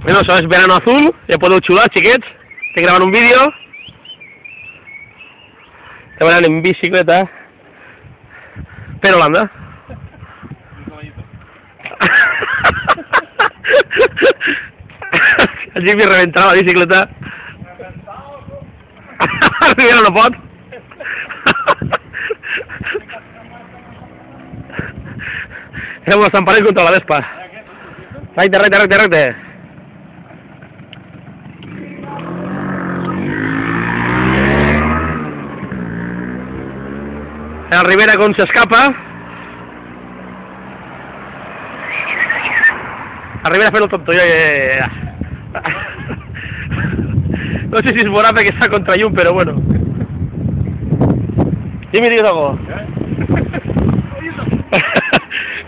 Bueno, això és Verano Azul, ja podeu xular, xiquets. Estic gravant un vídeo. Estem anant en bicicleta per Holanda. El Jimmy reventarà la bicicleta. Rivera no pot. Hem estamparem contra la Vespa. Recte. El Rivera com s'escapa. El Rivera fent el tonto. No sé si es veurà perquè està contra llum, però bueno. Dime, digues algo.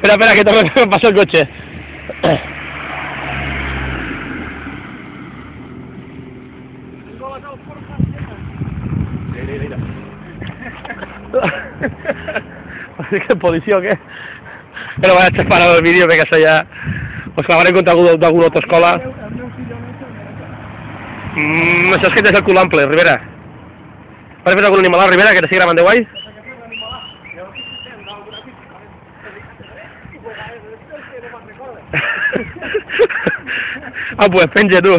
Espera, que torno a pasar el coche. ¿Qué policia o què? Però vaig a parar el vídeo perquè això ja... Us clavarem contra alguna autoescola. Això és que tens el cul ample, Rivera. Has fet algun animal, Rivera, que t'estigui gravant de guai? Ah, pues penja tu.